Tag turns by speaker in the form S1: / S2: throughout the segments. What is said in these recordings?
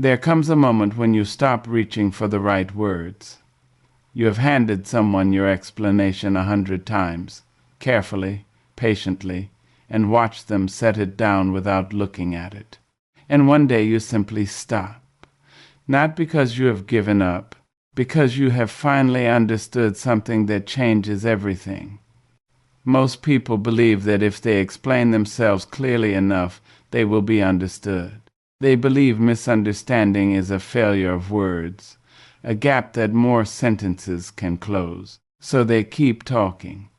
S1: There comes a moment when you stop reaching for the right words. You have handed someone your explanation 100 times, carefully, patiently, and watched them set it down without looking at it. And one day you simply stop. Not because you have given up, because you have finally understood something that changes everything. Most people believe that if they explain themselves clearly enough, they will be understood. They believe misunderstanding is a failure of words, a gap that more sentences can close. So they keep talking.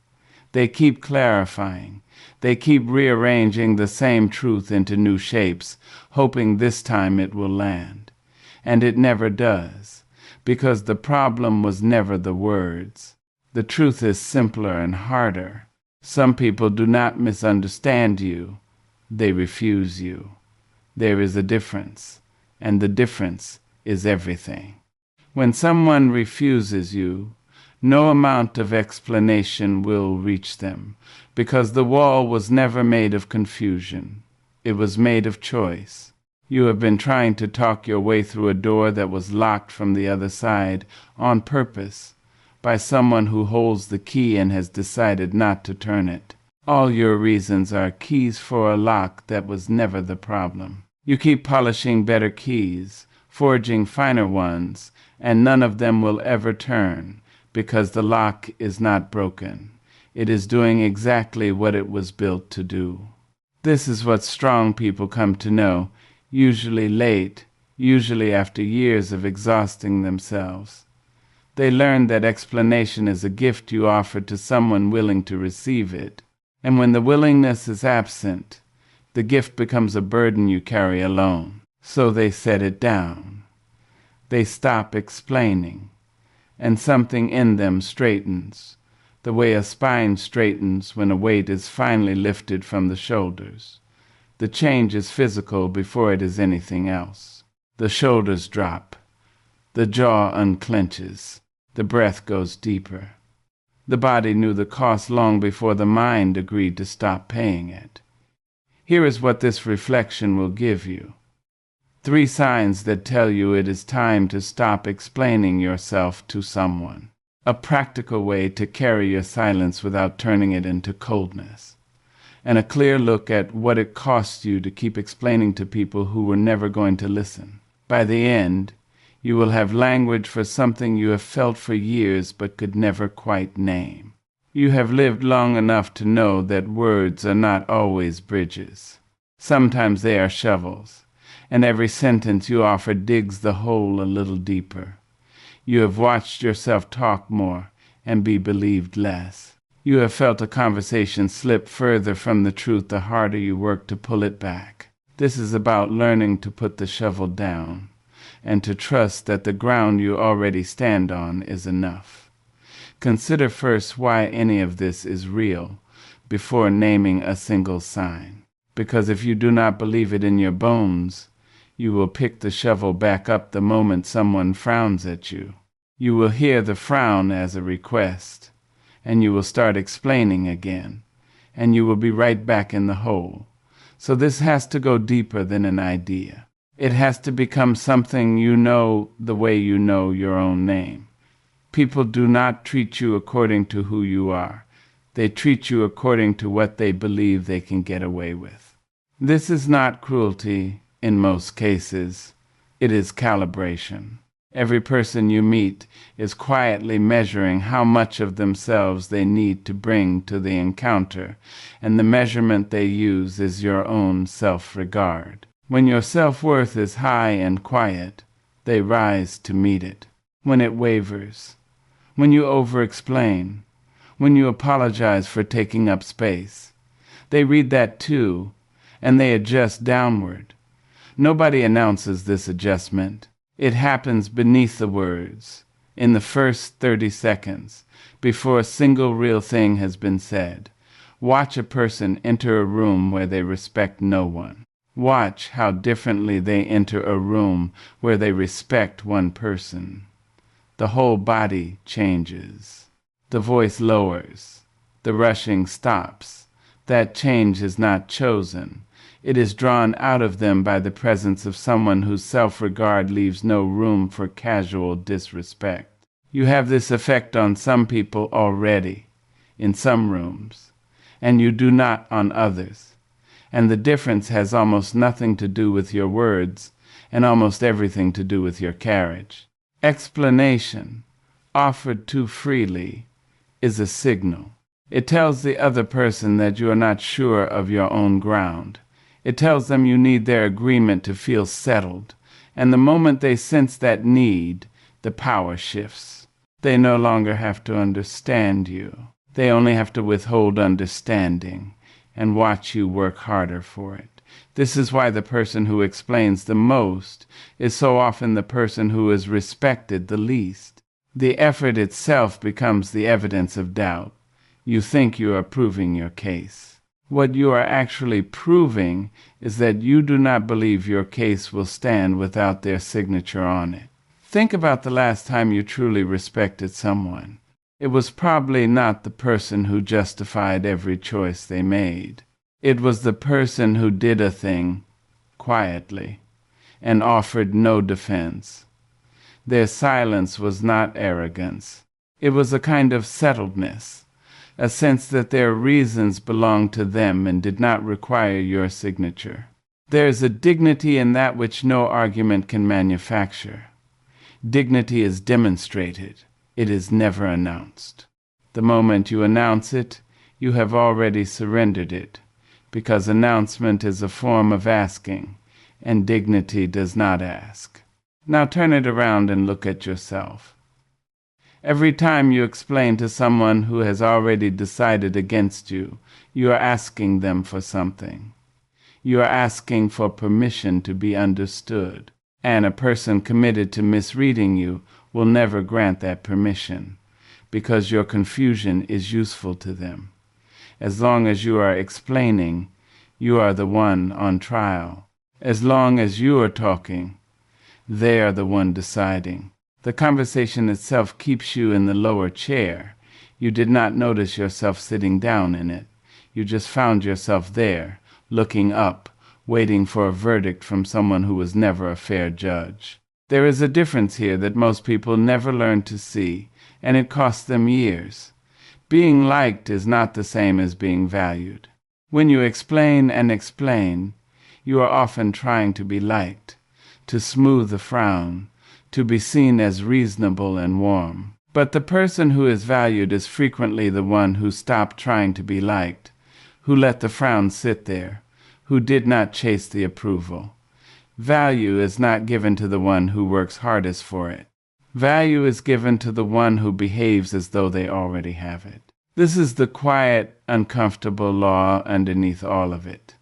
S1: They keep clarifying. They keep rearranging the same truth into new shapes, hoping this time it will land. And it never does, because the problem was never the words. The truth is simpler and harder. Some people do not misunderstand you. They refuse you. There is a difference, and the difference is everything. When someone refuses you, no amount of explanation will reach them, because the wall was never made of confusion. It was made of choice. You have been trying to talk your way through a door that was locked from the other side on purpose by someone who holds the key and has decided not to turn it. All your reasons are keys for a lock that was never the problem. You keep polishing better keys, forging finer ones, and none of them will ever turn, because the lock is not broken. It is doing exactly what it was built to do. This is what strong people come to know, usually late, usually after years of exhausting themselves. They learn that explanation is a gift you offer to someone willing to receive it. And when the willingness is absent, the gift becomes a burden you carry alone. So they set it down. They stop explaining, and something in them straightens, the way a spine straightens when a weight is finally lifted from the shoulders. The change is physical before it is anything else. The shoulders drop. The jaw unclenches. The breath goes deeper. The body knew the cost long before the mind agreed to stop paying it. Here is what this reflection will give you. 3 signs that tell you it is time to stop explaining yourself to someone. A practical way to carry your silence without turning it into coldness. And a clear look at what it costs you to keep explaining to people who were never going to listen. By the end, you will have language for something you have felt for years but could never quite name. You have lived long enough to know that words are not always bridges. Sometimes they are shovels, and every sentence you offer digs the hole a little deeper. You have watched yourself talk more and be believed less. You have felt a conversation slip further from the truth the harder you work to pull it back. This is about learning to put the shovel down and to trust that the ground you already stand on is enough. Consider first why any of this is real before naming a single sign. Because if you do not believe it in your bones, you will pick the shovel back up the moment someone frowns at you. You will hear the frown as a request, and you will start explaining again, and you will be right back in the hole. So this has to go deeper than an idea. It has to become something you know the way you know your own name. People do not treat you according to who you are. They treat you according to what they believe they can get away with. This is not cruelty in most cases. It is calibration. Every person you meet is quietly measuring how much of themselves they need to bring to the encounter, and the measurement they use is your own self-regard. When your self-worth is high and quiet, they rise to meet it. When it wavers, when you over-explain, when you apologize for taking up space, they read that too, and they adjust downward. Nobody announces this adjustment. It happens beneath the words, in the first 30 seconds, before a single real thing has been said. Watch a person enter a room where they respect no one. Watch how differently they enter a room where they respect one person. The whole body changes. The voice lowers. The rushing stops. That change is not chosen. It is drawn out of them by the presence of someone whose self-regard leaves no room for casual disrespect. You have this effect on some people already, in some rooms, and you do not on others. And the difference has almost nothing to do with your words, and almost everything to do with your carriage. Explanation, offered too freely, is a signal. It tells the other person that you are not sure of your own ground. It tells them you need their agreement to feel settled, and the moment they sense that need, the power shifts. They no longer have to understand you. They only have to withhold understanding and watch you work harder for it. This is why the person who explains the most is so often the person who is respected the least. The effort itself becomes the evidence of doubt. You think you are proving your case. What you are actually proving is that you do not believe your case will stand without their signature on it. Think about the last time you truly respected someone. It was probably not the person who justified every choice they made. It was the person who did a thing quietly and offered no defense. Their silence was not arrogance. It was a kind of settledness, a sense that their reasons belonged to them and did not require your signature. There is a dignity in that which no argument can manufacture. Dignity is demonstrated. It is never announced. The moment you announce it, you have already surrendered it, because announcement is a form of asking, and dignity does not ask. Now turn it around and look at yourself. Every time you explain to someone who has already decided against you, you are asking them for something. You are asking for permission to be understood, and a person committed to misreading you will never grant that permission, because your confusion is useful to them. As long as you are explaining, you are the one on trial. As long as you are talking, they are the one deciding. The conversation itself keeps you in the lower chair. You did not notice yourself sitting down in it. You just found yourself there, looking up, waiting for a verdict from someone who was never a fair judge. There is a difference here that most people never learn to see, and it costs them years. Being liked is not the same as being valued. When you explain and explain, you are often trying to be liked, to smooth the frown, to be seen as reasonable and warm. But the person who is valued is frequently the one who stopped trying to be liked, who let the frown sit there, who did not chase the approval. Value is not given to the one who works hardest for it. Value is given to the one who behaves as though they already have it. This is the quiet, uncomfortable law underneath all of it.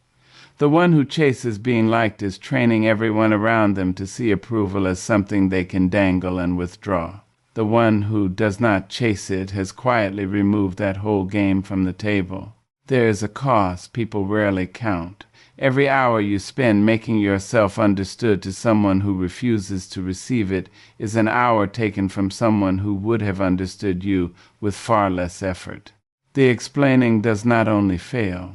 S1: The one who chases being liked is training everyone around them to see approval as something they can dangle and withdraw. The one who does not chase it has quietly removed that whole game from the table. There is a cost people rarely count. Every hour you spend making yourself understood to someone who refuses to receive it is an hour taken from someone who would have understood you with far less effort. The explaining does not only fail,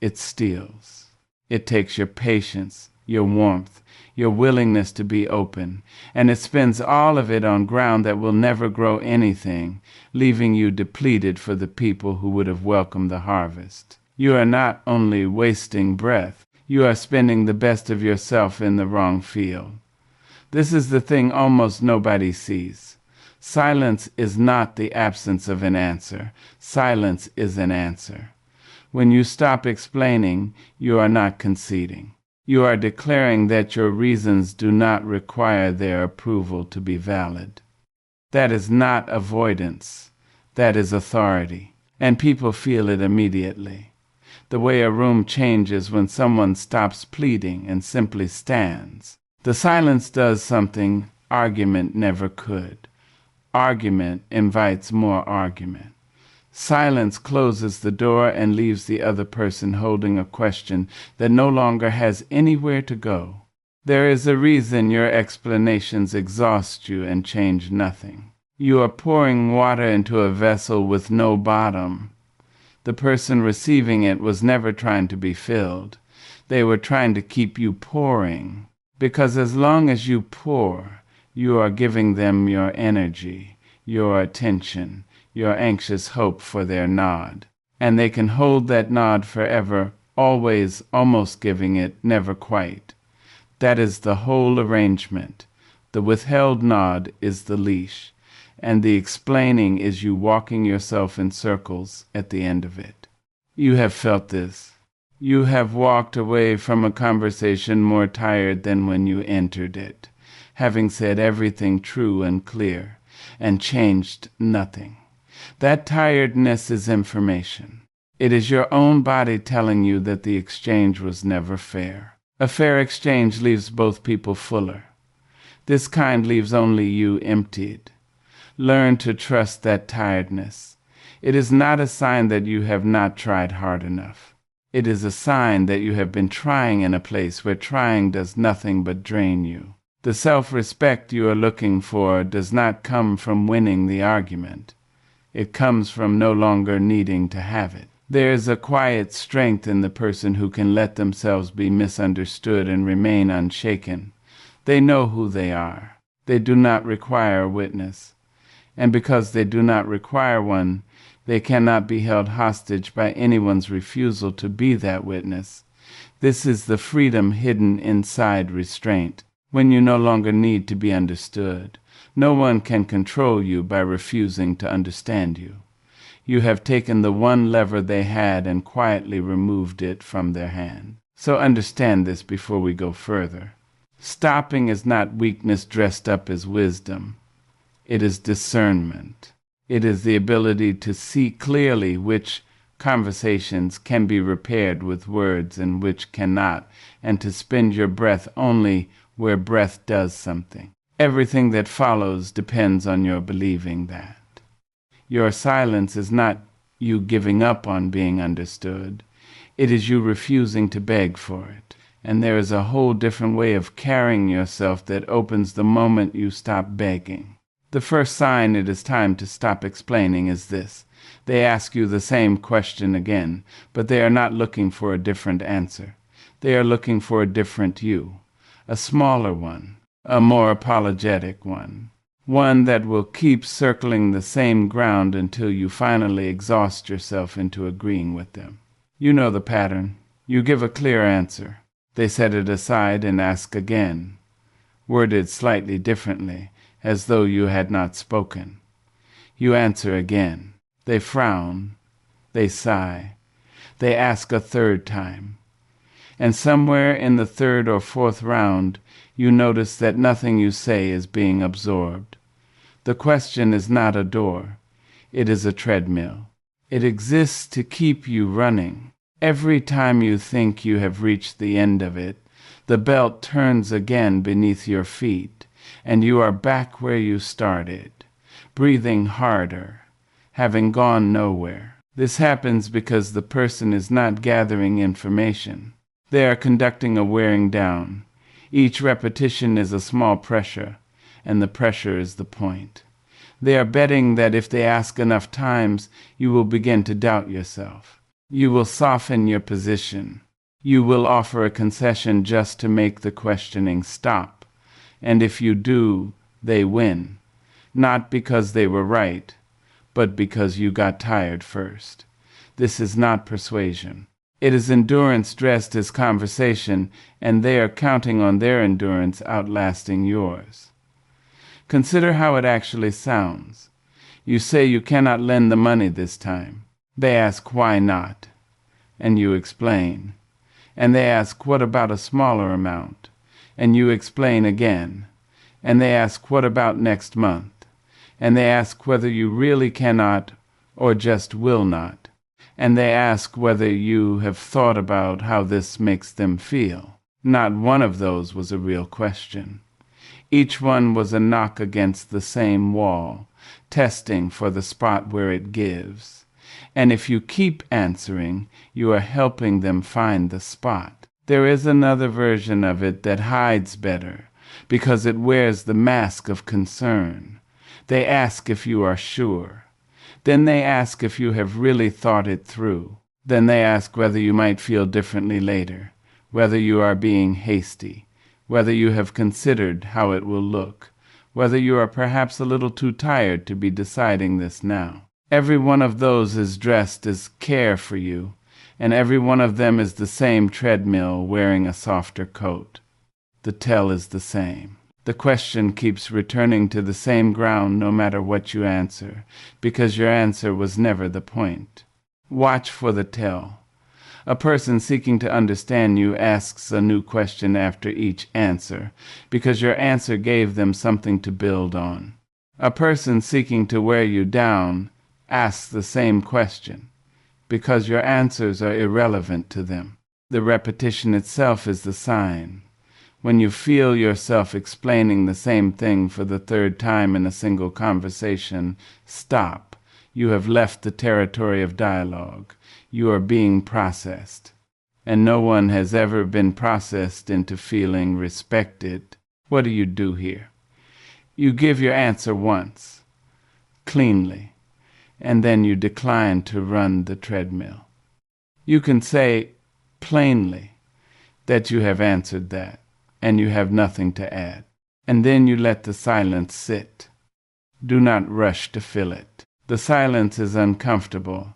S1: it steals. It takes your patience, your warmth, your willingness to be open, and it spends all of it on ground that will never grow anything, leaving you depleted for the people who would have welcomed the harvest. You are not only wasting breath, you are spending the best of yourself in the wrong field. This is the thing almost nobody sees. Silence is not the absence of an answer. Silence is an answer. When you stop explaining, you are not conceding. You are declaring that your reasons do not require their approval to be valid. That is not avoidance. That is authority. And people feel it immediately. The way a room changes when someone stops pleading and simply stands. The silence does something argument never could. Argument invites more argument. Silence closes the door and leaves the other person holding a question that no longer has anywhere to go. There is a reason your explanations exhaust you and change nothing. You are pouring water into a vessel with no bottom. The person receiving it was never trying to be filled. They were trying to keep you pouring, because as long as you pour, you are giving them your energy, your attention, your anxious hope for their nod. And they can hold that nod forever, always almost giving it, never quite. That is the whole arrangement. The withheld nod is the leash, and the explaining is you walking yourself in circles at the end of it. You have felt this. You have walked away from a conversation more tired than when you entered it, having said everything true and clear, and changed nothing. That tiredness is information. It is your own body telling you that the exchange was never fair. A fair exchange leaves both people fuller. This kind leaves only you emptied. Learn to trust that tiredness. It is not a sign that you have not tried hard enough. It is a sign that you have been trying in a place where trying does nothing but drain you. The self-respect you are looking for does not come from winning the argument. It comes from no longer needing to have it. There is a quiet strength in the person who can let themselves be misunderstood and remain unshaken. They know who they are. They do not require a witness. And because they do not require one, they cannot be held hostage by anyone's refusal to be that witness. This is the freedom hidden inside restraint, when you no longer need to be understood. No one can control you by refusing to understand you. You have taken the one lever they had and quietly removed it from their hand. So understand this before we go further. Stopping is not weakness dressed up as wisdom. It is discernment. It is the ability to see clearly which conversations can be repaired with words and which cannot, and to spend your breath only where breath does something. Everything that follows depends on your believing that. Your silence is not you giving up on being understood. It is you refusing to beg for it. And there is a whole different way of carrying yourself that opens the moment you stop begging. The first sign it is time to stop explaining is this. They ask you the same question again, but they are not looking for a different answer. They are looking for a different you, a smaller one, a more apologetic one that will keep circling the same ground until you finally exhaust yourself into agreeing with them. You know the pattern. You give a clear answer. They set it aside and ask again, worded slightly differently, as though you had not spoken. You answer again. They frown. They sigh. They ask a third time. And somewhere in the third or fourth round, you notice that nothing you say is being absorbed. The question is not a door. It is a treadmill. It exists to keep you running. Every time you think you have reached the end of it, the belt turns again beneath your feet, and you are back where you started, breathing harder, having gone nowhere. This happens because the person is not gathering information. They are conducting a wearing down. Each repetition is a small pressure, and the pressure is the point. They are betting that if they ask enough times, you will begin to doubt yourself. You will soften your position. You will offer a concession just to make the questioning stop. And if you do, they win. Not because they were right, but because you got tired first. This is not persuasion. It is endurance dressed as conversation, and they are counting on their endurance outlasting yours. Consider how it actually sounds. You say you cannot lend the money this time. They ask why not, and you explain. And they ask what about a smaller amount, and you explain again. And they ask what about next month, and they ask whether you really cannot or just will not. And they ask whether you have thought about how this makes them feel. Not one of those was a real question. Each one was a knock against the same wall, testing for the spot where it gives. And if you keep answering, you are helping them find the spot. There is another version of it that hides better, because it wears the mask of concern. They ask if you are sure. Then they ask if you have really thought it through. Then they ask whether you might feel differently later, whether you are being hasty, whether you have considered how it will look, whether you are perhaps a little too tired to be deciding this now. Every one of those is dressed as care for you, and every one of them is the same treadmill wearing a softer coat. The tell is the same. The question keeps returning to the same ground no matter what you answer, because your answer was never the point. Watch for the tell. A person seeking to understand you asks a new question after each answer, because your answer gave them something to build on. A person seeking to wear you down asks the same question, because your answers are irrelevant to them. The repetition itself is the sign. When you feel yourself explaining the same thing for the third time in a single conversation, stop. You have left the territory of dialogue. You are being processed. And no one has ever been processed into feeling respected. What do you do here? You give your answer once, cleanly, and then you decline to run the treadmill. You can say plainly that you have answered that, and you have nothing to add. And then you let the silence sit. Do not rush to fill it. The silence is uncomfortable,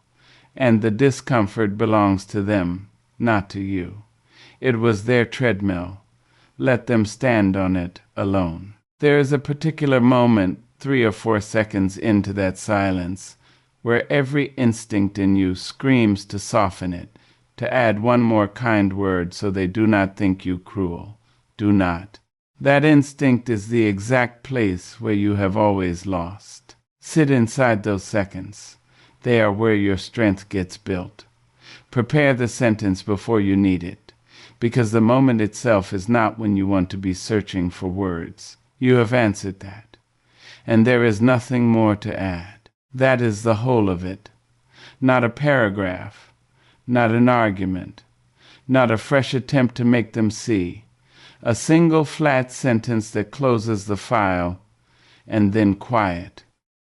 S1: and the discomfort belongs to them, not to you. It was their treadmill. Let them stand on it alone. There is a particular moment, 3 or 4 seconds into that silence, where every instinct in you screams to soften it, to add one more kind word so they do not think you cruel. Do not. That instinct is the exact place where you have always lost. Sit inside those seconds. They are where your strength gets built. Prepare the sentence before you need it, because the moment itself is not when you want to be searching for words. You have answered that, and there is nothing more to add. That is the whole of it. Not a paragraph, not an argument, not a fresh attempt to make them see. A single flat sentence that closes the file, and then quiet.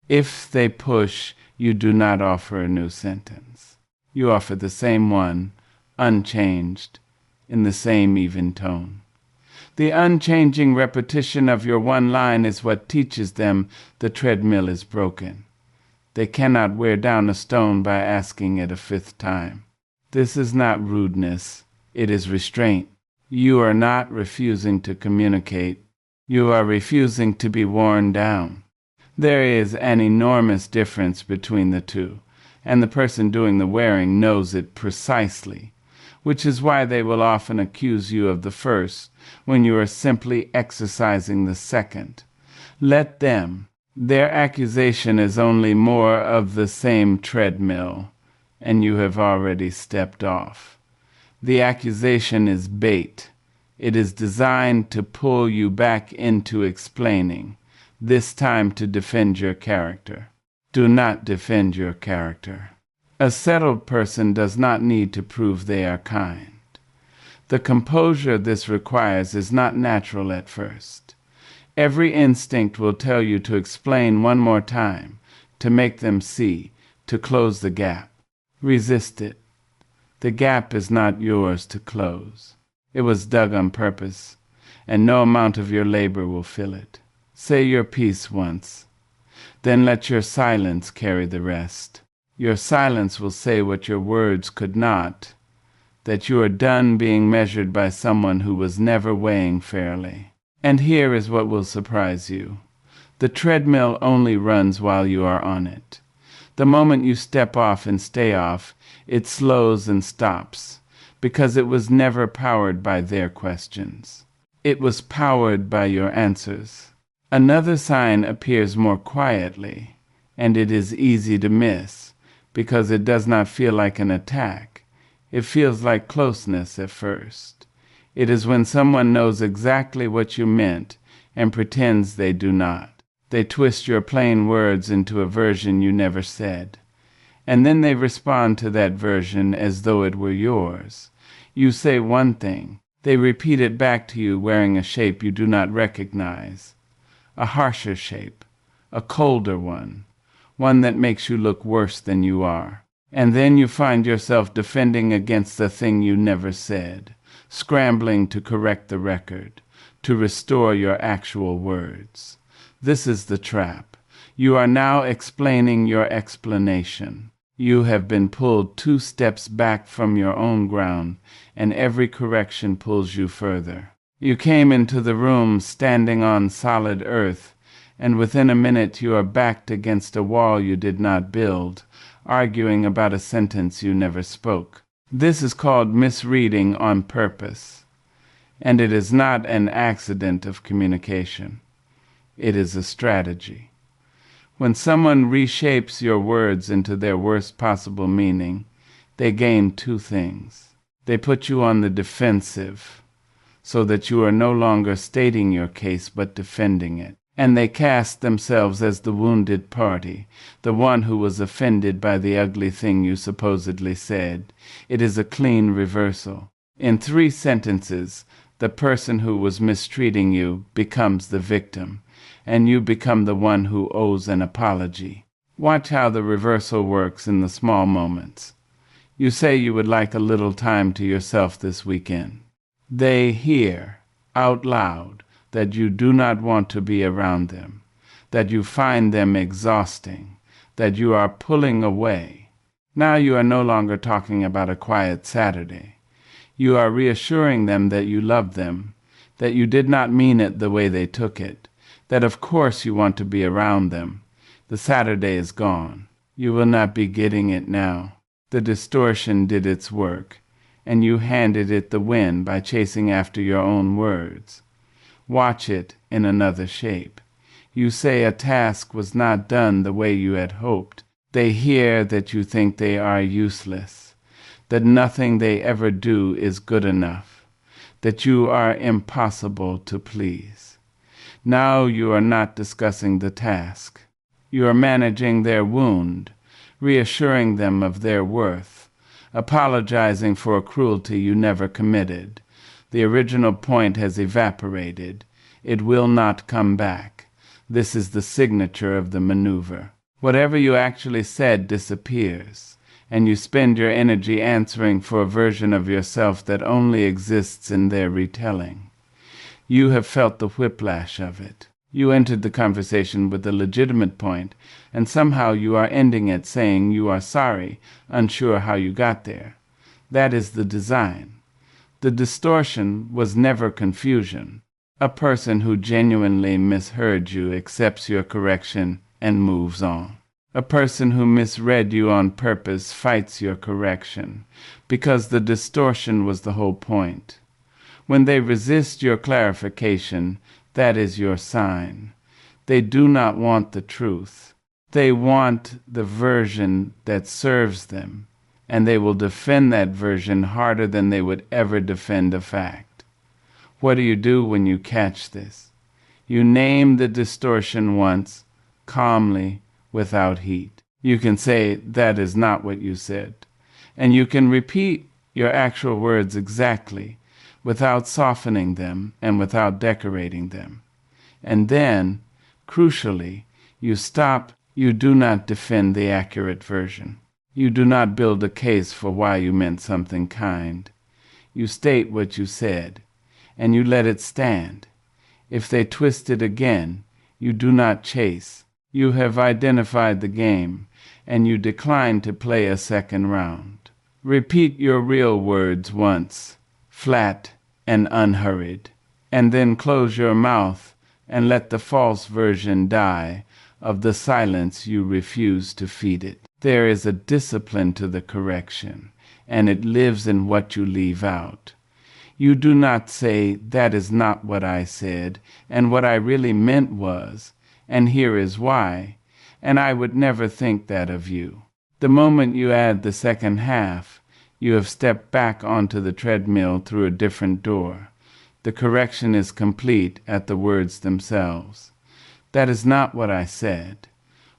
S1: If they push, you do not offer a new sentence. You offer the same one, unchanged, in the same even tone. The unchanging repetition of your one line is what teaches them the treadmill is broken. They cannot wear down a stone by asking it a 5th time. This is not rudeness, it is restraint. You are not refusing to communicate. You are refusing to be worn down. There is an enormous difference between the two, and the person doing the wearing knows it precisely, which is why they will often accuse you of the first when you are simply exercising the second. Let them. Their accusation is only more of the same treadmill, and you have already stepped off. The accusation is bait. It is designed to pull you back into explaining, this time to defend your character. Do not defend your character. A settled person does not need to prove they are kind. The composure this requires is not natural at first. Every instinct will tell you to explain one more time, to make them see, to close the gap. Resist it. The gap is not yours to close. It was dug on purpose, and no amount of your labor will fill it. Say your piece once. Then let your silence carry the rest. Your silence will say what your words could not, that you are done being measured by someone who was never weighing fairly. And here is what will surprise you. The treadmill only runs while you are on it. The moment you step off and stay off, it slows and stops, because it was never powered by their questions. It was powered by your answers. Another sign appears more quietly, and it is easy to miss, because it does not feel like an attack. It feels like closeness at first. It is when someone knows exactly what you meant and pretends they do not. They twist your plain words into a version you never said, and then they respond to that version as though it were yours. You say one thing, they repeat it back to you wearing a shape you do not recognize, a harsher shape, a colder one that makes you look worse than you are. And then you find yourself defending against the thing you never said, scrambling to correct the record, to restore your actual words. This is the trap. You are now explaining your explanation. You have been pulled 2 steps back from your own ground, and every correction pulls you further. You came into the room standing on solid earth, and within a minute you are backed against a wall you did not build, arguing about a sentence you never spoke. This is called misreading on purpose, and it is not an accident of communication. It is a strategy. When someone reshapes your words into their worst possible meaning, they gain 2 things. They put you on the defensive, so that you are no longer stating your case but defending it. And they cast themselves as the wounded party, the one who was offended by the ugly thing you supposedly said. It is a clean reversal. In 3 sentences, the person who was mistreating you becomes the victim, and you become the one who owes an apology. Watch how the reversal works in the small moments. You say you would like a little time to yourself this weekend. They hear out loud that you do not want to be around them, that you find them exhausting, that you are pulling away. Now you are no longer talking about a quiet Saturday. You are reassuring them that you love them, that you did not mean it the way they took it, that of course you want to be around them. The Saturday is gone. You will not be getting it now. The distortion did its work, and you handed it the wind by chasing after your own words. Watch it in another shape. You say a task was not done the way you had hoped. They hear that you think they are useless, that nothing they ever do is good enough, that you are impossible to please. Now you are not discussing the task. You are managing their wound, reassuring them of their worth, apologizing for a cruelty you never committed. The original point has evaporated. It will not come back. This is the signature of the maneuver. Whatever you actually said disappears, and you spend your energy answering for a version of yourself that only exists in their retelling. You have felt the whiplash of it. You entered the conversation with a legitimate point, and somehow you are ending it saying you are sorry, unsure how you got there. That is the design. The distortion was never confusion. A person who genuinely misheard you accepts your correction and moves on. A person who misread you on purpose fights your correction, because the distortion was the whole point. When they resist your clarification, that is your sign. They do not want the truth. They want the version that serves them, and they will defend that version harder than they would ever defend a fact. What do you do when you catch this? You name the distortion once, calmly, without heat. You can say, that is not what you said. And you can repeat your actual words exactly, without softening them and without decorating them. And then, crucially, you stop. You do not defend the accurate version. You do not build a case for why you meant something kind. You state what you said, and you let it stand. If they twist it again, you do not chase. You have identified the game, and you decline to play a second round. Repeat your real words once, flat and unhurried, and then close your mouth and let the false version die of the silence you refuse to feed it. There is a discipline to the correction, and it lives in what you leave out. You do not say, that is not what I said, and what I really meant was, and here is why, and I would never think that of you. The moment you add the second half, you have stepped back onto the treadmill through a different door. The correction is complete at the words themselves. That is not what I said.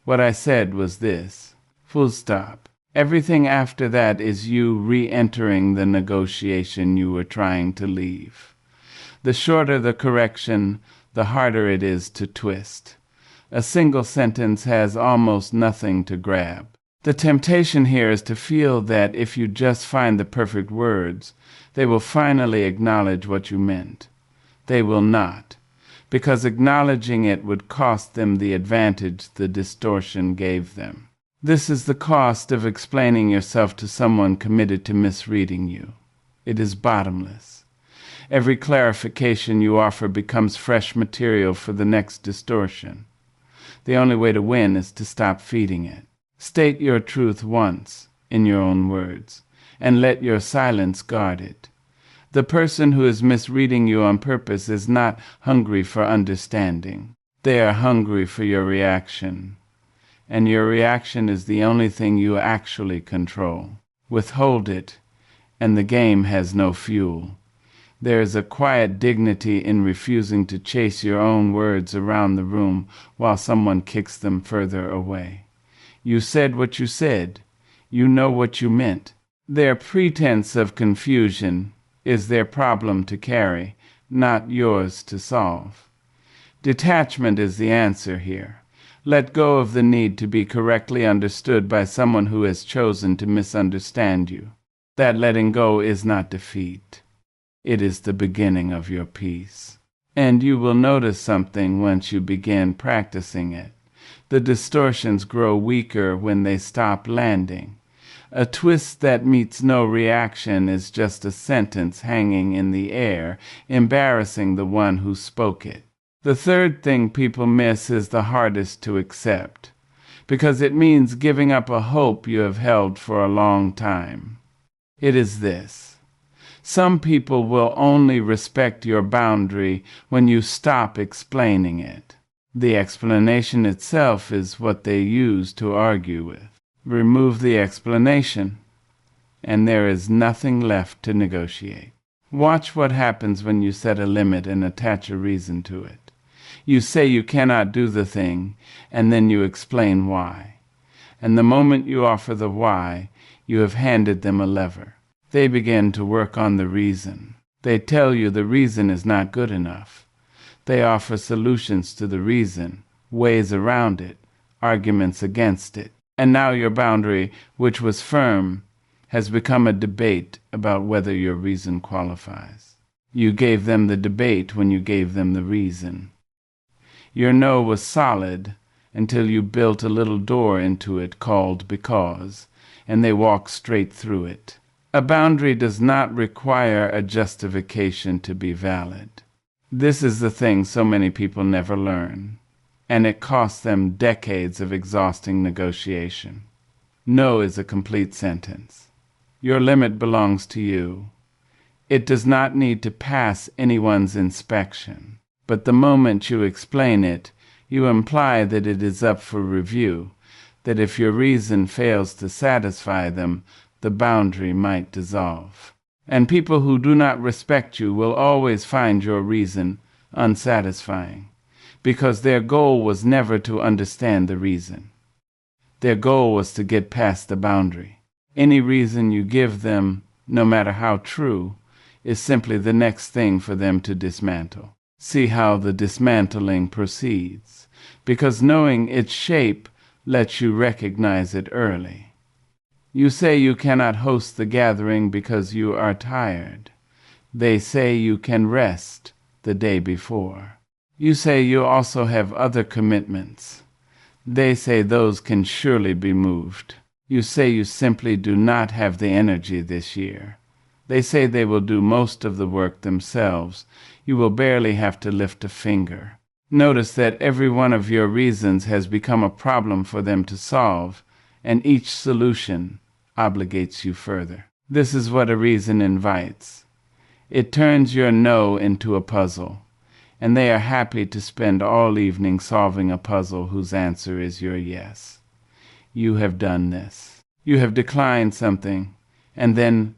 S1: What I said was this. Full stop. Everything after that is you re-entering the negotiation you were trying to leave. The shorter the correction, the harder it is to twist. A single sentence has almost nothing to grab. The temptation here is to feel that if you just find the perfect words, They will finally acknowledge what you meant. They will not, because acknowledging it would cost them the advantage the distortion gave them. This is the cost of explaining yourself to someone committed to misreading you. It is bottomless. Every clarification you offer becomes fresh material for the next distortion. The only way to win is to stop feeding it. State your truth once, in your own words, and let your silence guard it. The person who is misreading you on purpose is not hungry for understanding. They are hungry for your reaction. And your reaction is the only thing you actually control. Withhold it, and the game has no fuel. There is a quiet dignity in refusing to chase your own words around the room while someone kicks them further away. You said what you said. You know what you meant. Their pretense of confusion is their problem to carry, not yours to solve. Detachment is the answer here. Let go of the need to be correctly understood by someone who has chosen to misunderstand you. That letting go is not defeat. It is the beginning of your peace. And you will notice something once you begin practicing it. The distortions grow weaker when they stop landing. A twist that meets no reaction is just a sentence hanging in the air, embarrassing the one who spoke it. The third thing people miss is the hardest to accept, because it means giving up a hope you have held for a long time. It is this. Some people will only respect your boundary when you stop explaining it. The explanation itself is what they use to argue with. Remove the explanation, and there is nothing left to negotiate. Watch what happens when you set a limit and attach a reason to it. You say you cannot do the thing, and then you explain why. And the moment you offer the why, you have handed them a lever. They begin to work on the reason. They tell you the reason is not good enough. They offer solutions to the reason, ways around it, arguments against it. And now your boundary, which was firm, has become a debate about whether your reason qualifies. You gave them the debate when you gave them the reason. Your no was solid until you built a little door into it called because, and they walked straight through it. A boundary does not require a justification to be valid. This is the thing so many people never learn, and it costs them decades of exhausting negotiation. No is a complete sentence. Your limit belongs to you. It does not need to pass anyone's inspection. But the moment you explain it, you imply that it is up for review, that if your reason fails to satisfy them, the boundary might dissolve. And people who do not respect you will always find your reason unsatisfying, because their goal was never to understand the reason. Their goal was to get past the boundary. Any reason you give them, no matter how true, is simply the next thing for them to dismantle. See how the dismantling proceeds, because knowing its shape lets you recognize it early. You say you cannot host the gathering because you are tired. They say you can rest the day before. You say you also have other commitments. They say those can surely be moved. You say you simply do not have the energy this year. They say they will do most of the work themselves. You will barely have to lift a finger. Notice that every one of your reasons has become a problem for them to solve, and each solution obligates you further. This is what a reason invites. It turns your no into a puzzle, and they are happy to spend all evening solving a puzzle whose answer is your yes. You have done this. You have declined something, and then,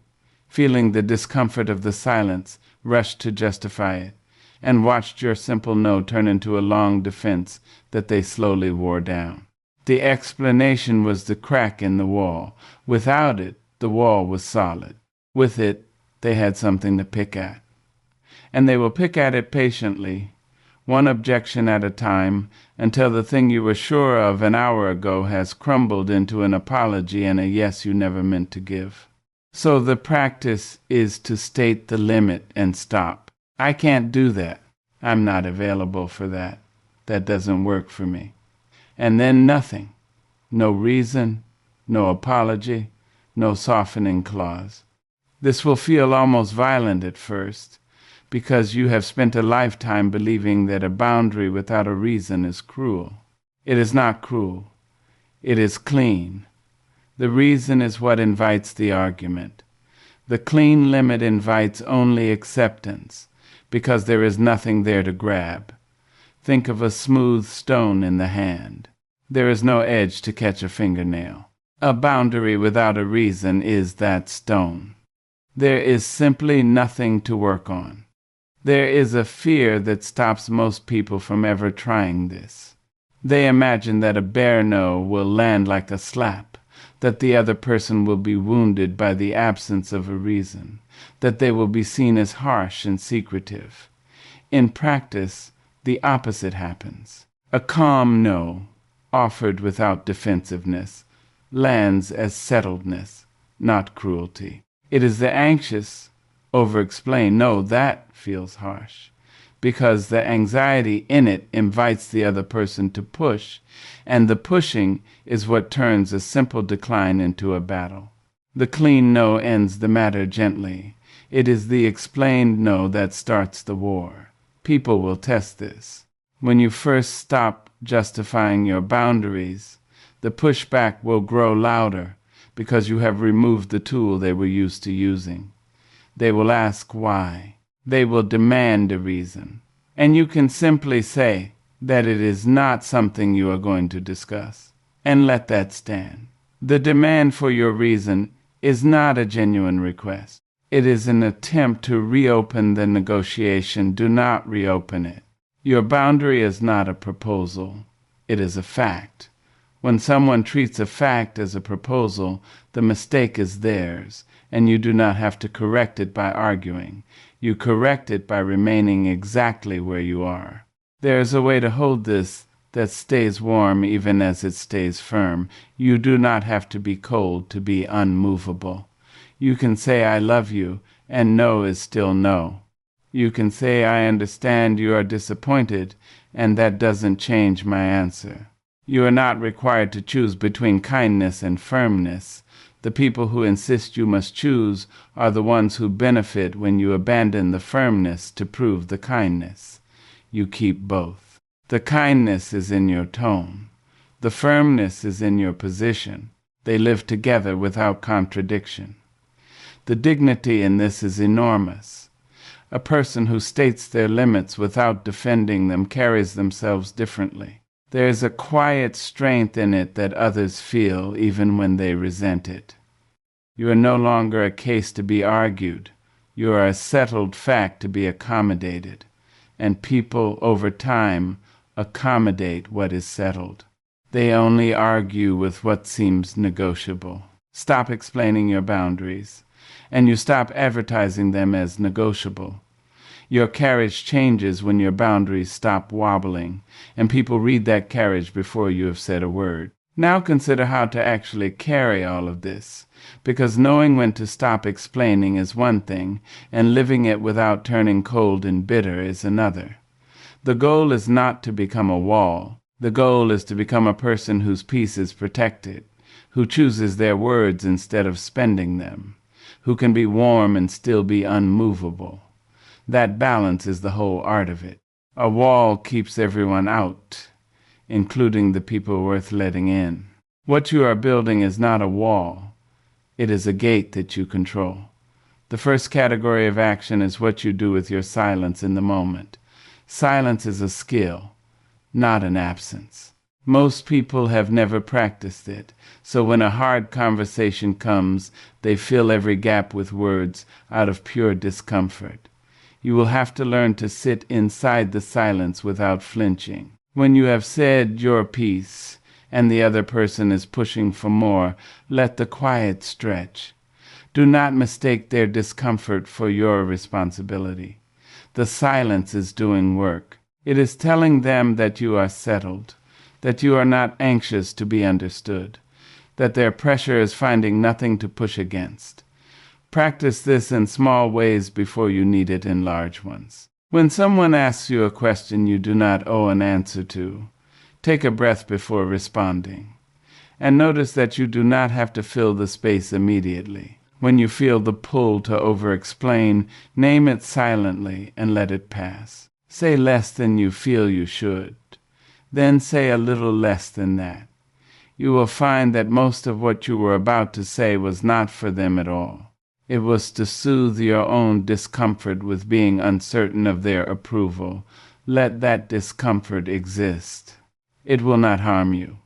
S1: feeling the discomfort of the silence, rushed to justify it, and watched your simple no turn into a long defense that they slowly wore down. The explanation was the crack in the wall. Without it, the wall was solid. With it, they had something to pick at. And they will pick at it patiently, one objection at a time, until the thing you were sure of an hour ago has crumbled into an apology and a yes you never meant to give. So the practice is to state the limit and stop. I can't do that. I'm not available for that. That doesn't work for me. And then nothing. No reason, no apology, no softening clause. This will feel almost violent at first, because you have spent a lifetime believing that a boundary without a reason is cruel. It is not cruel. It is clean. The reason is what invites the argument. The clean limit invites only acceptance, because there is nothing there to grab. Think of a smooth stone in the hand. There is no edge to catch a fingernail. A boundary without a reason is that stone. There is simply nothing to work on. There is a fear that stops most people from ever trying this. They imagine that a bare no will land like a slap, that the other person will be wounded by the absence of a reason, that they will be seen as harsh and secretive. In practice, the opposite happens. A calm no, offered without defensiveness, lands as settledness, not cruelty. It is the anxious, over-explain no that feels harsh, because the anxiety in it invites the other person to push, and the pushing is what turns a simple decline into a battle. The clean no ends the matter gently. It is the explained no that starts the war. People will test this. When you first stop justifying your boundaries, the pushback will grow louder because you have removed the tool they were used to using. They will ask why. They will demand a reason. And you can simply say that it is not something you are going to discuss, and let that stand. The demand for your reason is not a genuine request. It is an attempt to reopen the negotiation. Do not reopen it. Your boundary is not a proposal. It is a fact. When someone treats a fact as a proposal, the mistake is theirs, and you do not have to correct it by arguing. You correct it by remaining exactly where you are. There is a way to hold this that stays warm even as it stays firm. You do not have to be cold to be unmovable. You can say, I love you, and no is still no. You can say, I understand you are disappointed, and that doesn't change my answer. You are not required to choose between kindness and firmness. The people who insist you must choose are the ones who benefit when you abandon the firmness to prove the kindness. You keep both. The kindness is in your tone. The firmness is in your position. They live together without contradiction. The dignity in this is enormous. A person who states their limits without defending them carries themselves differently. There is a quiet strength in it that others feel even when they resent it. You are no longer a case to be argued. You are a settled fact to be accommodated. And people, over time, accommodate what is settled. They only argue with what seems negotiable. Stop explaining your boundaries, and you stop advertising them as negotiable. Your carriage changes when your boundaries stop wobbling, and people read that carriage before you have said a word. Now consider how to actually carry all of this, because knowing when to stop explaining is one thing, and living it without turning cold and bitter is another. The goal is not to become a wall. The goal is to become a person whose peace is protected, who chooses their words instead of spending them, who can be warm and still be unmovable. That balance is the whole art of it. A wall keeps everyone out, including the people worth letting in. What you are building is not a wall. It is a gate that you control. The first category of action is what you do with your silence in the moment. Silence is a skill, not an absence. Most people have never practiced it, so when a hard conversation comes, they fill every gap with words out of pure discomfort. You will have to learn to sit inside the silence without flinching. When you have said your piece and the other person is pushing for more, let the quiet stretch. Do not mistake their discomfort for your responsibility. The silence is doing work. It is telling them that you are settled, that you are not anxious to be understood, that their pressure is finding nothing to push against. Practice this in small ways before you need it in large ones. When someone asks you a question you do not owe an answer to, take a breath before responding. And notice that you do not have to fill the space immediately. When you feel the pull to over-explain, name it silently and let it pass. Say less than you feel you should. Then say a little less than that. You will find that most of what you were about to say was not for them at all. It was to soothe your own discomfort with being uncertain of their approval. Let that discomfort exist. It will not harm you.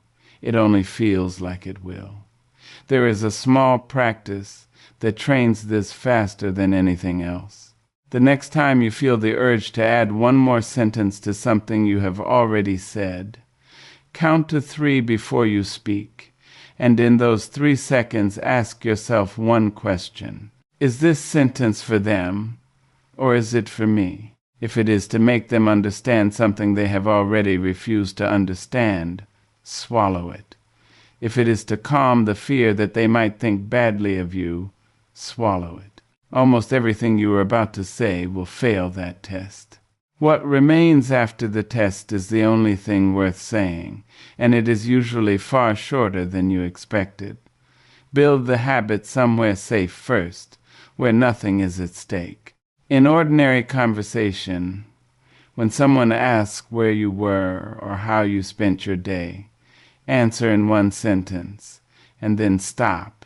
S1: It only feels like it will. There is a small practice that trains this faster than anything else. The next time you feel the urge to add one more sentence to something you have already said, count to 3 before you speak, and in those 3 seconds ask yourself one question. Is this sentence for them, or is it for me? If it is to make them understand something they have already refused to understand, swallow it. If it is to calm the fear that they might think badly of you, swallow it. Almost everything you are about to say will fail that test. What remains after the test is the only thing worth saying, and it is usually far shorter than you expected. Build the habit somewhere safe first, where nothing is at stake. In ordinary conversation, when someone asks where you were or how you spent your day, answer in one sentence, and then stop,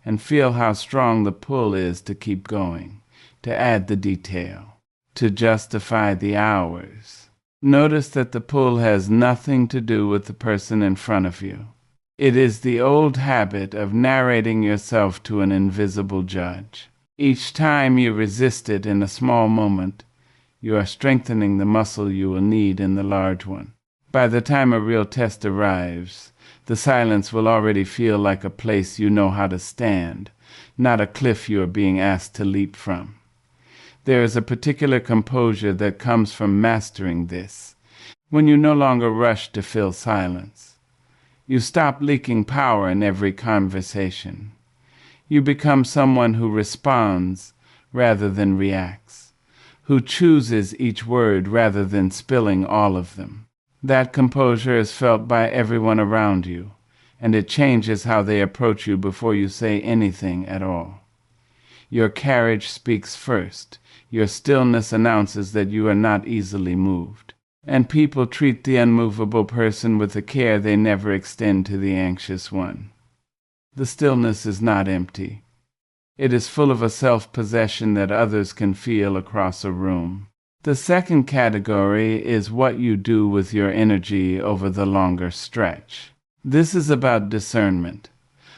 S1: and feel how strong the pull is to keep going, to add the detail, to justify the hours. Notice that the pull has nothing to do with the person in front of you. It is the old habit of narrating yourself to an invisible judge. Each time you resist it in a small moment, you are strengthening the muscle you will need in the large one. By the time a real test arrives, the silence will already feel like a place you know how to stand, not a cliff you are being asked to leap from. There is a particular composure that comes from mastering this, when you no longer rush to fill silence. You stop leaking power in every conversation. You become someone who responds rather than reacts, who chooses each word rather than spilling all of them. That composure is felt by everyone around you, and it changes how they approach you before you say anything at all. Your carriage speaks first. Your stillness announces that you are not easily moved. And people treat the unmovable person with a care they never extend to the anxious one. The stillness is not empty. It is full of a self-possession that others can feel across a room. The second category is what you do with your energy over the longer stretch. This is about discernment,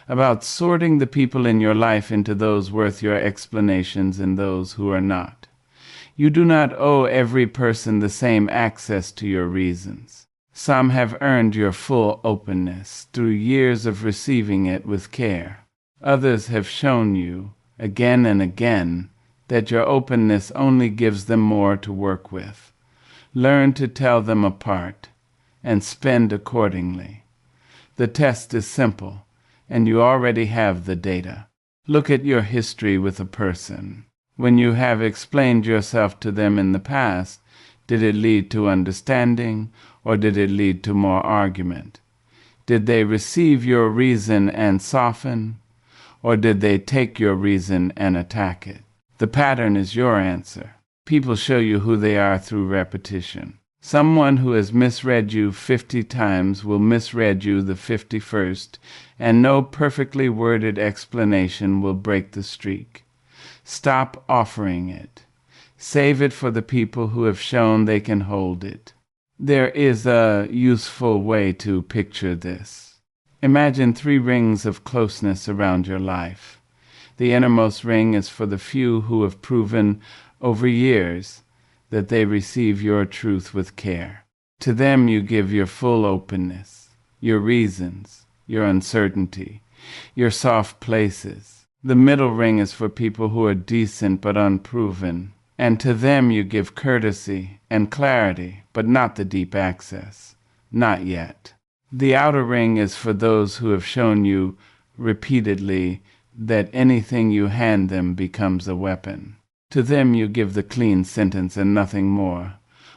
S1: about sorting the people in your life into those worth your explanations and those who are not. You do not owe every person the same access to your reasons. Some have earned your full openness through years of receiving it with care. Others have shown you, again and again, that your openness only gives them more to work with. Learn to tell them apart and spend accordingly. The test is simple, and you already have the data. Look at your history with a person. When you have explained yourself to them in the past, did it lead to understanding, or did it lead to more argument? Did they receive your reason and soften, or did they take your reason and attack it? The pattern is your answer. People show you who they are through repetition. Someone who has misread you 50 times will misread you the 51st, and no perfectly worded explanation will break the streak. Stop offering it. Save it for the people who have shown they can hold it. There is a useful way to picture this. Imagine 3 rings of closeness around your life. The innermost ring is for the few who have proven over years that they receive your truth with care. To them you give your full openness, your reasons, your uncertainty, your soft places. The middle ring is for people who are decent but unproven, and to them you give courtesy and clarity, but not the deep access. Not yet. The outer ring is for those who have shown you repeatedly that anything you hand them becomes a weapon. To them you give the clean sentence and nothing more.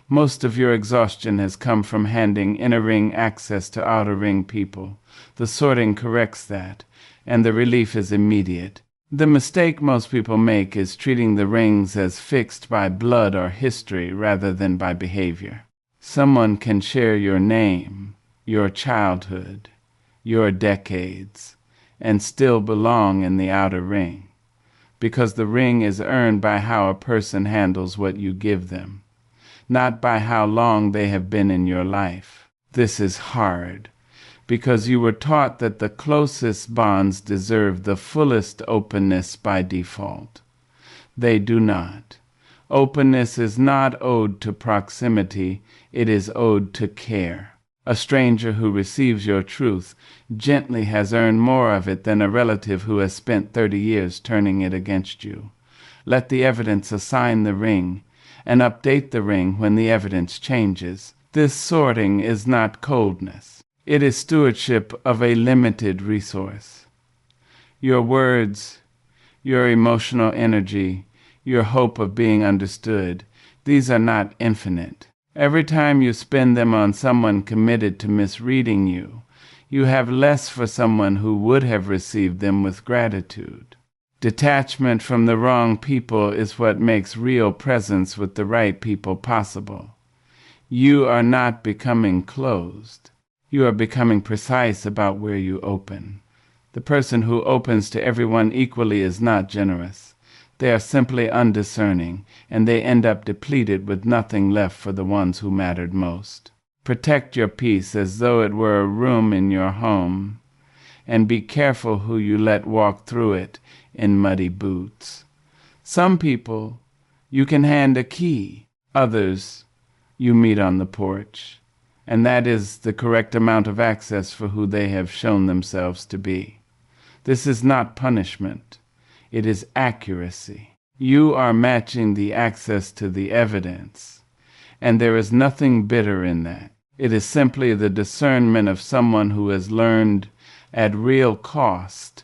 S1: Most of your exhaustion has come from handing inner ring access to outer ring people. The sorting corrects that, and the relief is immediate. The mistake most people make is treating the rings as fixed by blood or history rather than by behavior. Someone can share your name, your childhood, your decades, and still belong in the outer ring, because the ring is earned by how a person handles what you give them, not by how long they have been in your life. This is hard, because you were taught that the closest bonds deserve the fullest openness by default. They do not. Openness is not owed to proximity, it is owed to care. A stranger who receives your truth gently has earned more of it than a relative who has spent 30 years turning it against you. Let the evidence assign the ring, and update the ring when the evidence changes. This sorting is not coldness. It is stewardship of a limited resource. Your words, your emotional energy, your hope of being understood, these are not infinite. Every time you spend them on someone committed to misreading you, you have less for someone who would have received them with gratitude. Detachment from the wrong people is what makes real presence with the right people possible. You are not becoming closed. You are becoming precise about where you open. The person who opens to everyone equally is not generous. They are simply undiscerning, and they end up depleted with nothing left for the ones who mattered most. Protect your peace as though it were a room in your home, and be careful who you let walk through it in muddy boots. Some people you can hand a key, others you meet on the porch, and that is the correct amount of access for who they have shown themselves to be. This is not punishment. It is accuracy. You are matching the access to the evidence, and there is nothing bitter in that. It is simply the discernment of someone who has learned at real cost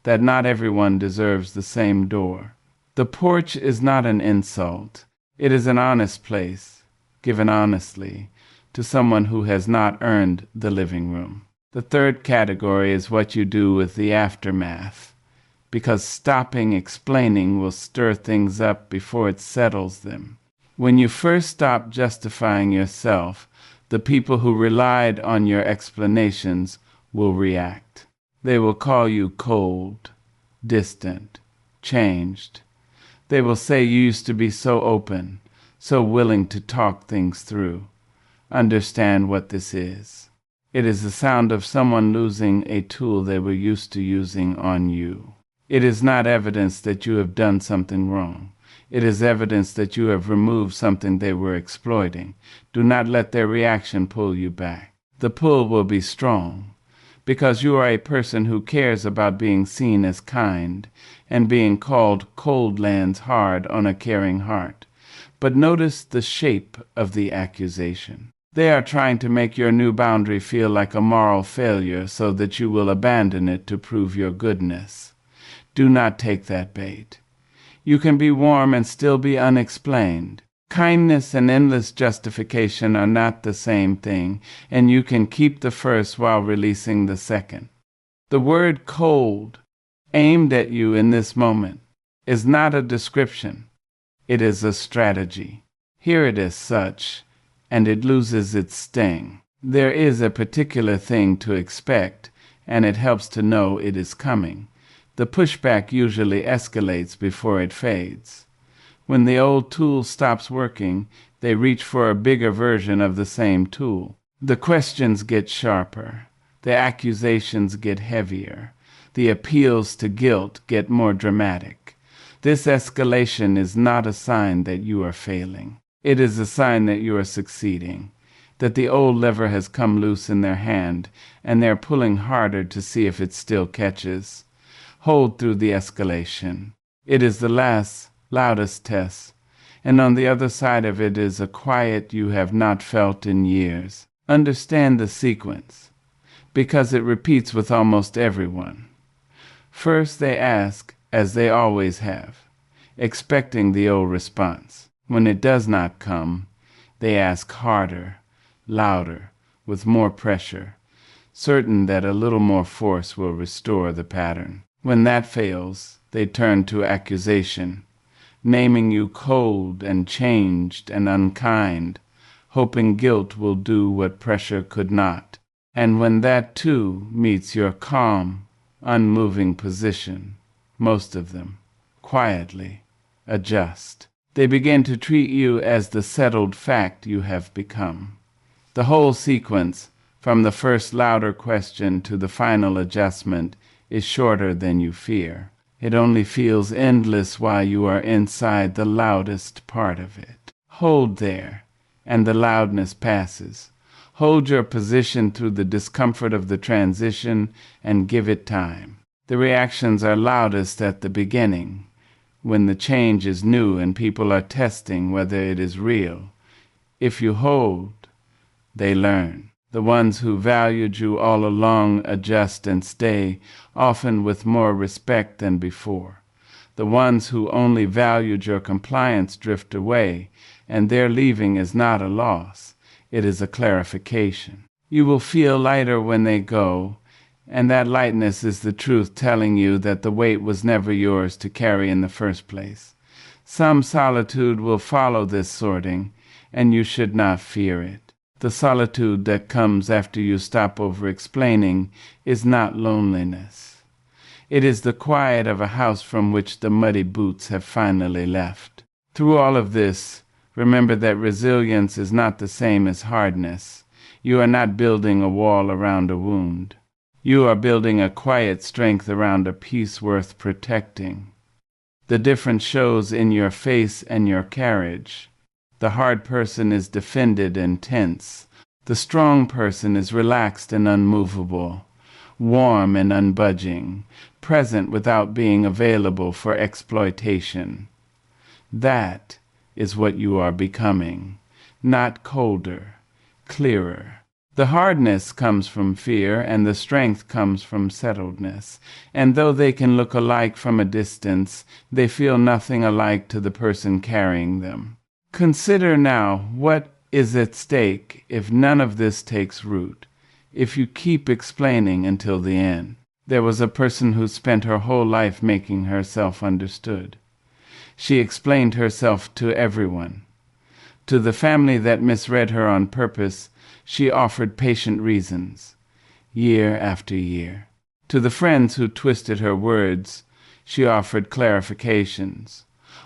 S1: that not everyone deserves the same door. The porch is not an insult. It is an honest place, given honestly, to someone who has not earned the living room. The third category is what you do with the aftermath, because stopping explaining will stir things up before it settles them. When you first stop justifying yourself, the people who relied on your explanations will react. They will call you cold, distant, changed. They will say you used to be so open, so willing to talk things through. Understand what this is. It is the sound of someone losing a tool they were used to using on you. It is not evidence that you have done something wrong. It is evidence that you have removed something they were exploiting. Do not let their reaction pull you back. The pull will be strong, because you are a person who cares about being seen as kind and being called cold lands hard on a caring heart. But notice the shape of the accusation. They are trying to make your new boundary feel like a moral failure so that you will abandon it to prove your goodness. Do not take that bait. You can be warm and still be unexplained. Kindness and endless justification are not the same thing, and you can keep the first while releasing the second. The word cold, aimed at you in this moment, is not a description. It is a strategy. Hear it as such, and it loses its sting. There is a particular thing to expect, and it helps to know it is coming. The pushback usually escalates before it fades. When the old tool stops working, they reach for a bigger version of the same tool. The questions get sharper. The accusations get heavier. The appeals to guilt get more dramatic. This escalation is not a sign that you are failing. It is a sign that you are succeeding, that the old lever has come loose in their hand, and they're pulling harder to see if it still catches. Hold through the escalation. It is the last, loudest test, and on the other side of it is a quiet you have not felt in years. Understand the sequence, because it repeats with almost everyone. First they ask, as they always have, expecting the old response. When it does not come, they ask harder, louder, with more pressure, certain that a little more force will restore the pattern. When that fails, they turn to accusation, naming you cold and changed and unkind, hoping guilt will do what pressure could not. And when that too meets your calm, unmoving position, most of them, quietly, adjust. They begin to treat you as the settled fact you have become. The whole sequence, from the first louder question to the final adjustment, is shorter than you fear. It only feels endless while you are inside the loudest part of it. Hold there, and the loudness passes. Hold your position through the discomfort of the transition and give it time. The reactions are loudest at the beginning, when the change is new and people are testing whether it is real. If you hold, they learn. The ones who valued you all along adjust and stay, often with more respect than before. The ones who only valued your compliance drift away, and their leaving is not a loss. It is a clarification. You will feel lighter when they go, and that lightness is the truth telling you that the weight was never yours to carry in the first place. Some solitude will follow this sorting, and you should not fear it. The solitude that comes after you stop over-explaining is not loneliness. It is the quiet of a house from which the muddy boots have finally left. Through all of this, remember that resilience is not the same as hardness. You are not building a wall around a wound. You are building a quiet strength around a peace worth protecting. The difference shows in your face and your carriage. The hard person is defended and tense. The strong person is relaxed and unmovable, warm and unbudging, present without being available for exploitation. That is what you are becoming, not colder, clearer. The hardness comes from fear, and the strength comes from settledness. And though they can look alike from a distance, they feel nothing alike to the person carrying them. Consider now what is at stake if none of this takes root, if you keep explaining until the end. There was a person who spent her whole life making herself understood. She explained herself to everyone. To the family that misread her on purpose, she offered patient reasons, year after year. To the friends who twisted her words, she offered clarifications,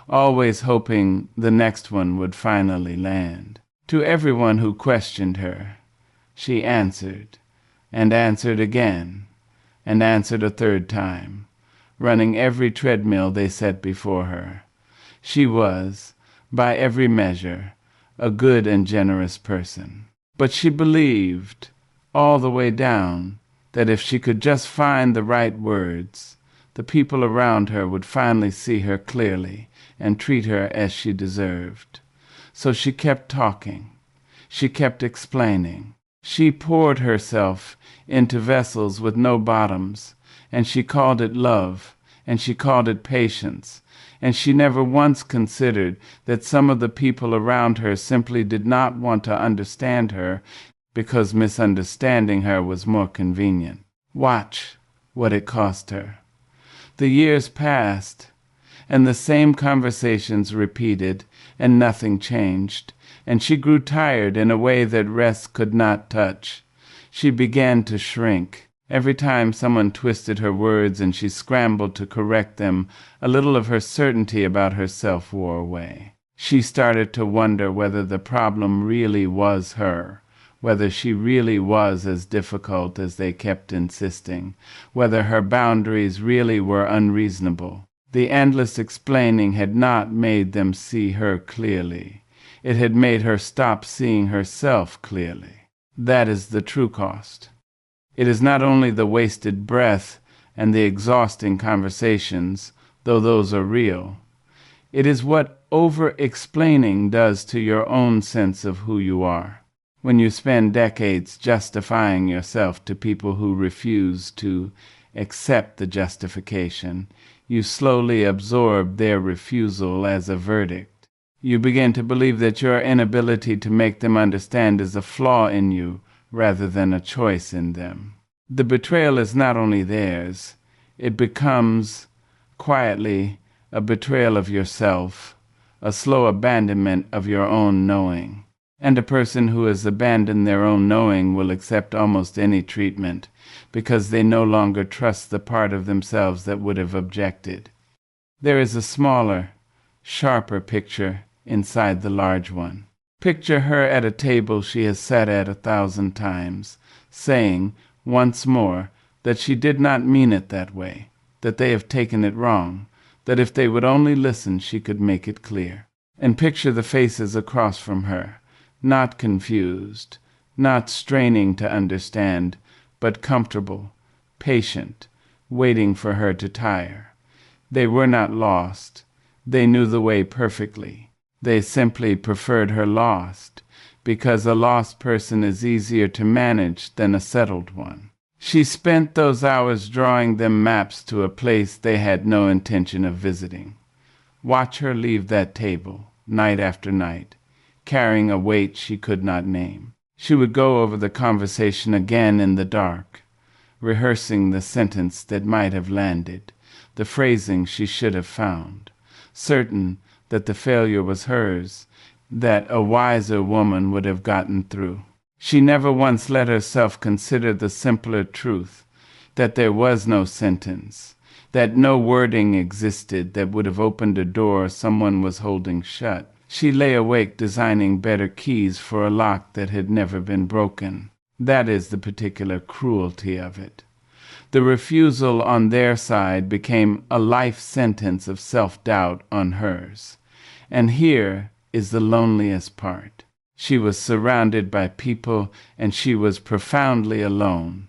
S1: always hoping the next one would finally land. To everyone who questioned her, she answered, and answered again, and answered a third time, running every treadmill they set before her. She was, by every measure, a good and generous person. But she believed, all the way down, that if she could just find the right words, the people around her would finally see her clearly and treat her as she deserved. So she kept talking. She kept explaining. She poured herself into vessels with no bottoms, and she called it love, and she called it patience, and she never once considered that some of the people around her simply did not want to understand her because misunderstanding her was more convenient. Watch what it cost her. The years passed, and the same conversations repeated, and nothing changed, and she grew tired in a way that rest could not touch. She began to shrink. Every time someone twisted her words and she scrambled to correct them, a little of her certainty about herself wore away. She started to wonder whether the problem really was her, whether she really was as difficult as they kept insisting, whether her boundaries really were unreasonable. The endless explaining had not made them see her clearly. It had made her stop seeing herself clearly. That is the true cost. It is not only the wasted breath and the exhausting conversations, though those are real. It is what over-explaining does to your own sense of who you are. When you spend decades justifying yourself to people who refuse to accept the justification. You slowly absorb their refusal as a verdict. You begin to believe that your inability to make them understand is a flaw in you rather than a choice in them. The betrayal is not only theirs, it becomes quietly a betrayal of yourself, a slow abandonment of your own knowing. And a person who has abandoned their own knowing will accept almost any treatment because they no longer trust the part of themselves that would have objected. There is a smaller, sharper picture inside the large one. Picture her at a table she has sat at 1,000 times, saying once more that she did not mean it that way, that they have taken it wrong, that if they would only listen she could make it clear. And picture the faces across from her, not confused, not straining to understand, but comfortable, patient, waiting for her to tire. They were not lost. They knew the way perfectly. They simply preferred her lost, because a lost person is easier to manage than a settled one. She spent those hours drawing them maps to a place they had no intention of visiting. Watch her leave that table, night after night, carrying a weight she could not name. She would go over the conversation again in the dark, rehearsing the sentence that might have landed, the phrasing she should have found, certain that the failure was hers, that a wiser woman would have gotten through. She never once let herself consider the simpler truth, that there was no sentence, that no wording existed that would have opened a door someone was holding shut. She lay awake designing better keys for a lock that had never been broken. That is the particular cruelty of it. The refusal on their side became a life sentence of self-doubt on hers. And here is the loneliest part. She was surrounded by people, and she was profoundly alone,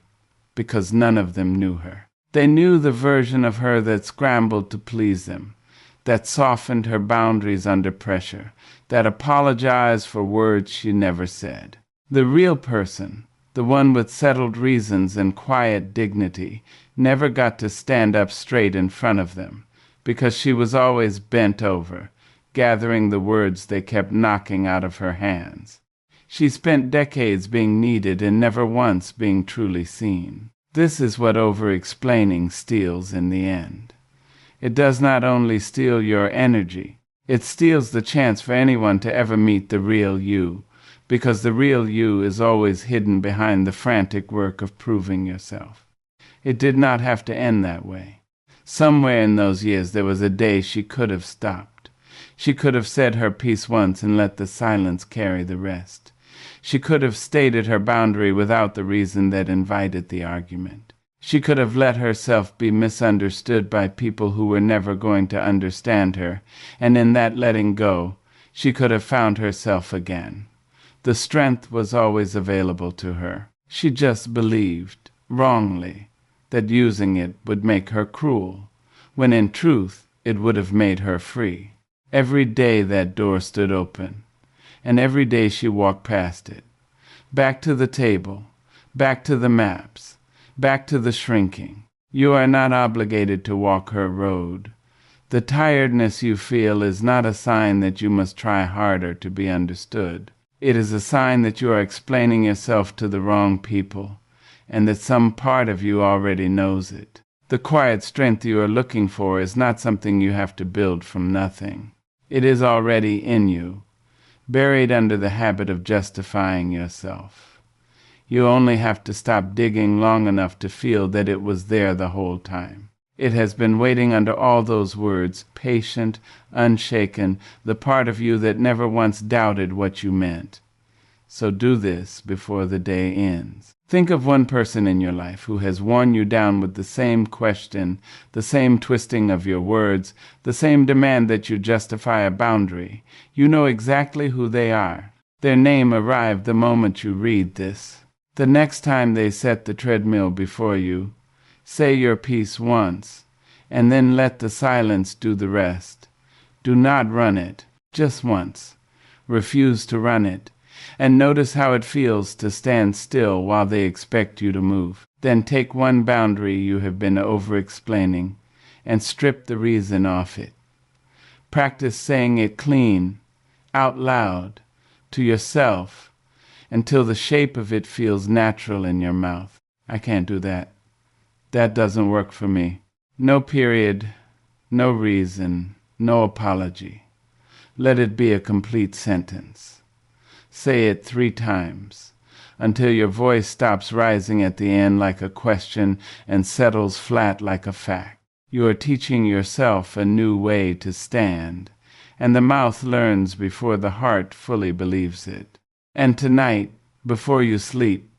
S1: because none of them knew her. They knew the version of her that scrambled to please them, that softened her boundaries under pressure, that apologized for words she never said. The real person, the one with settled reasons and quiet dignity, never got to stand up straight in front of them, because she was always bent over, gathering the words they kept knocking out of her hands. She spent decades being needed and never once being truly seen. This is what over-explaining steals in the end. It does not only steal your energy, it steals the chance for anyone to ever meet the real you, because the real you is always hidden behind the frantic work of proving yourself. It did not have to end that way. Somewhere in those years there was a day she could have stopped. She could have said her piece once and let the silence carry the rest. She could have stated her boundary without the reason that invited the argument. She could have let herself be misunderstood by people who were never going to understand her, and in that letting go, she could have found herself again. The strength was always available to her. She just believed, wrongly, that using it would make her cruel, when in truth it would have made her free. Every day that door stood open, and every day she walked past it. Back to the table, back to the maps, back to the shrinking. You are not obligated to walk her road. The tiredness you feel is not a sign that you must try harder to be understood. It is a sign that you are explaining yourself to the wrong people, and that some part of you already knows it. The quiet strength you are looking for is not something you have to build from nothing. It is already in you, buried under the habit of justifying yourself. You only have to stop digging long enough to feel that it was there the whole time. It has been waiting under all those words, patient, unshaken, the part of you that never once doubted what you meant. So do this before the day ends. Think of one person in your life who has worn you down with the same question, the same twisting of your words, the same demand that you justify a boundary. You know exactly who they are. Their name arrived the moment you read this. The next time they set the treadmill before you, say your piece once, and then let the silence do the rest. Do not run it, just once. Refuse to run it, and notice how it feels to stand still while they expect you to move. Then take one boundary you have been over-explaining and strip the reason off it. Practice saying it clean, out loud, to yourself, until the shape of it feels natural in your mouth. I can't do that. That doesn't work for me. No period, no reason, no apology. Let it be a complete sentence. Say it 3 times, until your voice stops rising at the end like a question and settles flat like a fact. You are teaching yourself a new way to stand, and the mouth learns before the heart fully believes it. And tonight, before you sleep,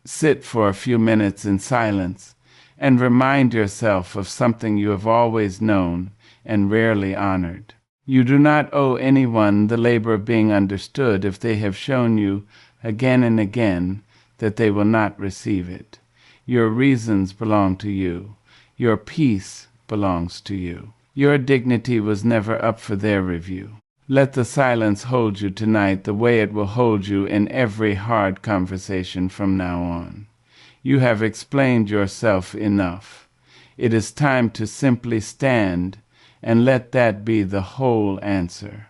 S1: sit for a few minutes in silence and remind yourself of something you have always known and rarely honored. You do not owe anyone the labor of being understood if they have shown you again and again that they will not receive it. Your reasons belong to you. Your peace belongs to you. Your dignity was never up for their review. Let the silence hold you tonight the way it will hold you in every hard conversation from now on. You have explained yourself enough. It is time to simply stand and let that be the whole answer.